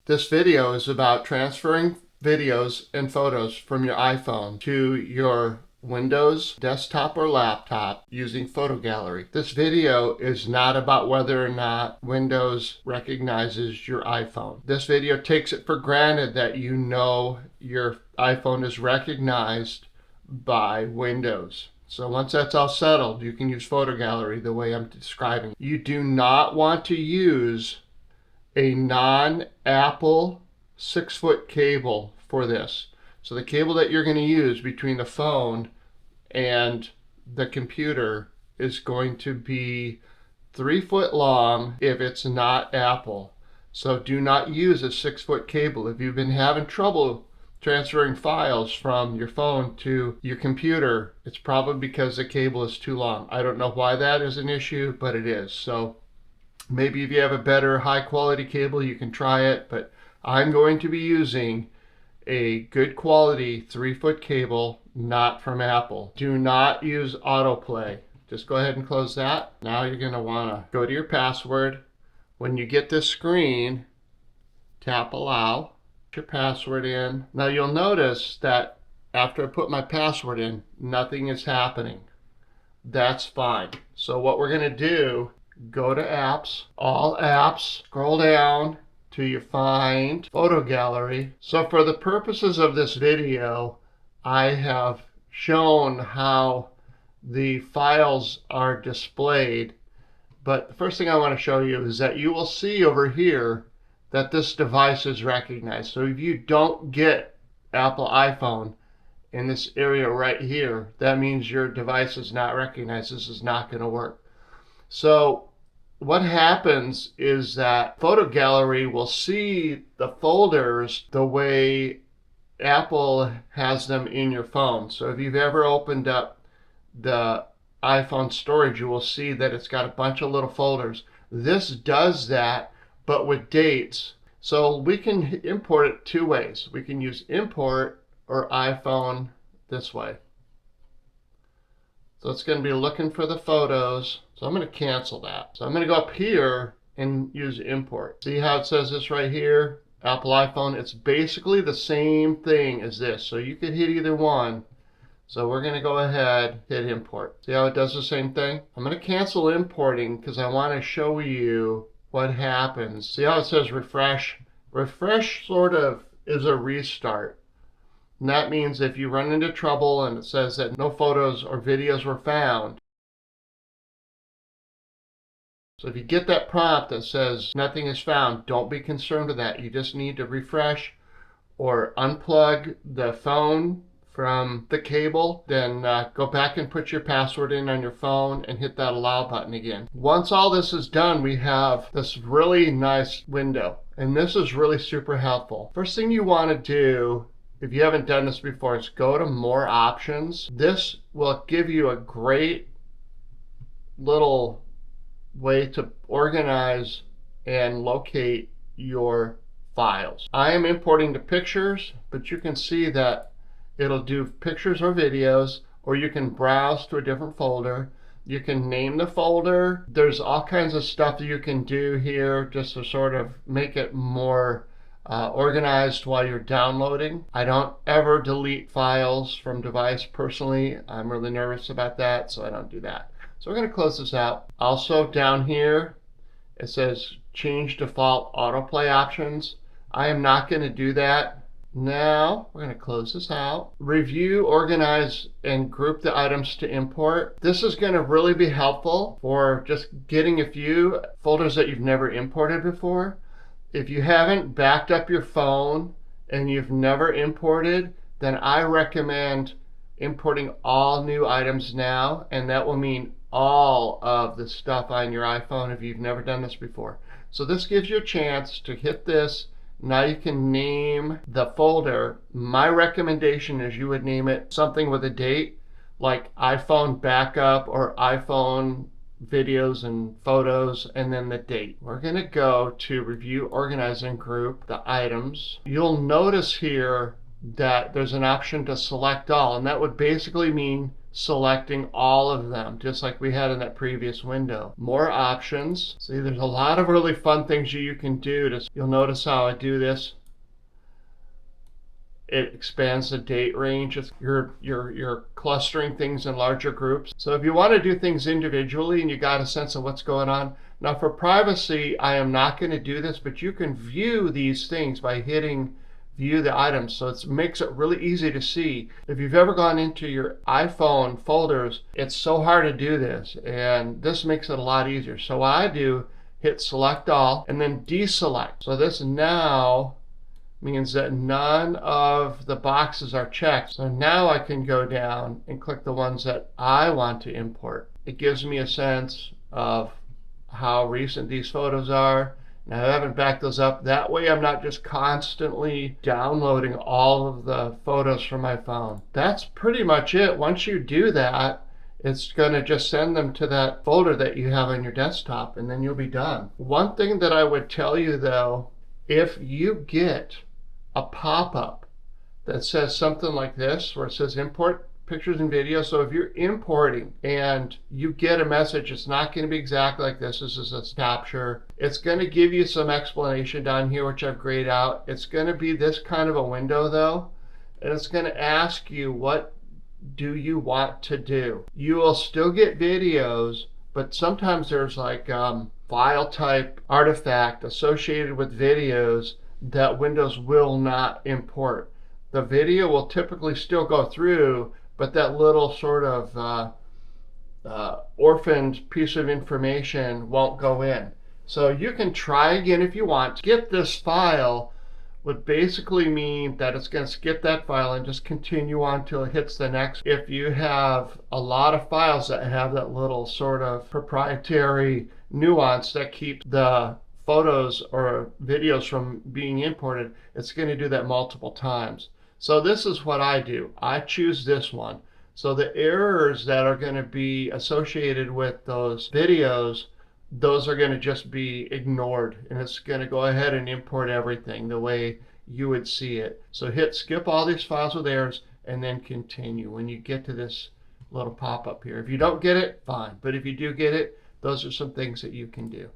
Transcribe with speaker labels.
Speaker 1: This video is about transferring videos and photos from your iPhone to your Windows desktop or laptop using Photo Gallery. This video is not about whether or not Windows recognizes your iPhone. This video takes it for granted that you know your iPhone is recognized by Windows. So once that's all settled, you can use Photo Gallery the way I'm describing. You do not want to use a non-Apple 6-foot cable for this. So the cable that you're going to use between the phone and the computer is going to be 3 foot long if it's not Apple. So do not use a 6-foot cable. If you've been having trouble transferring files from your phone to your computer, it's probably because the cable is too long. I don't know why that is an issue, but it is. So maybe if you have a better high quality cable, you can try it, but I'm going to be using a good quality 3-foot cable, not from Apple. Do not use autoplay. Just go ahead and close that. Now you're going to want to go to your password. When you get this screen, tap allow, put your password in. Now you'll notice that after I put my password in, nothing is happening. That's fine. So what we're going to do, go to apps, all apps, scroll down till you find Photo Gallery. So for the purposes of this video, I have shown how the files are displayed. But the first thing I want to show you is that you will see over here that this device is recognized. So if you don't get Apple iPhone in this area right here, that means your device is not recognized. This is not going to work. So what happens is that Photo Gallery will see the folders the way Apple has them in your phone. So if you've ever opened up the iPhone storage, you will see that it's got a bunch of little folders. This does that, but with dates. So we can import it two ways. We can use import or iPhone this way. So it's going to be looking for the photos. So I'm going to cancel that. So I'm going to go up here and use import. See how it says this right here? Apple iPhone. It's basically the same thing as this. So you could hit either one. So we're going to go ahead, hit import. See how it does the same thing? I'm going to cancel importing because I want to show you what happens. See how it says refresh? Refresh sort of is a restart. And that means if you run into trouble and it says that no photos or videos were found, so if you get that prompt that says nothing is found, don't be concerned with that. You just need to refresh or unplug the phone from the cable, then go back and put your password in on your phone and hit that allow button again. Once all this is done, we have this really nice window, and this is really super helpful. First thing you want to do, if you haven't done this before, is go to more options. This will give you a great little way to organize and locate your files. I am importing the pictures, but you can see that it'll do pictures or videos, or you can browse to a different folder. You can name the folder. There's all kinds of stuff that you can do here just to sort of make it more organized while you're downloading. I don't ever delete files from device personally. I'm really nervous about that, so I don't do that. So we're going to close this out. Also down here, it says change default autoplay options. I am not going to do that. Now we're going to close this out. Review, organize, and group the items to import. This is going to really be helpful for just getting a few folders that you've never imported before. If you haven't backed up your phone and you've never imported, then I recommend importing all new items now, and that will mean all of the stuff on your iPhone if you've never done this before. So this gives you a chance to hit this. Now you can name the folder. My recommendation is you would name it something with a date, like iPhone backup or iPhone videos and photos, and then the date. We're going to go to review, organize, and group the items. You'll notice here that there's an option to select all, and that would basically mean selecting all of them, just like we had in that previous window. More options. See, there's a lot of really fun things you can do. You'll notice how I do this. It expands the date range. You're clustering things in larger groups. So if you want to do things individually and you got a sense of what's going on. Now for privacy, I am not going to do this, but you can view these things by hitting view the items. So it makes it really easy to see. If you've ever gone into your iPhone folders, it's so hard to do this, and this makes it a lot easier. So what I do, hit select all and then deselect. So this now means that none of the boxes are checked. So now I can go down and click the ones that I want to import. It gives me a sense of how recent these photos are. Now I haven't backed those up. That way I'm not just constantly downloading all of the photos from my phone. That's pretty much it. Once you do that, it's going to just send them to that folder that you have on your desktop, and then you'll be done. One thing that I would tell you though, if you get a pop-up that says something like this, where it says import pictures and videos. So if you're importing and you get a message, it's not going to be exactly like this. This is a capture. It's going to give you some explanation down here, which I've grayed out. It's going to be this kind of a window though, and it's going to ask you, what do you want to do? You will still get videos, but sometimes there's like file type artifact associated with videos that Windows will not import. The video will typically still go through, but that little sort of orphaned piece of information won't go in. So you can try again if you want. Skip this file would basically mean that it's going to skip that file and just continue on till it hits the next. If you have a lot of files that have that little sort of proprietary nuance that keeps the photos or videos from being imported, it's going to do that multiple times. So this is what I do. I choose this one. So the errors that are going to be associated with those videos, those are going to just be ignored, and it's going to go ahead and import everything the way you would see it. So hit skip all these files with errors and then continue when you get to this little pop-up here. If you don't get it, fine. But if you do get it, those are some things that you can do.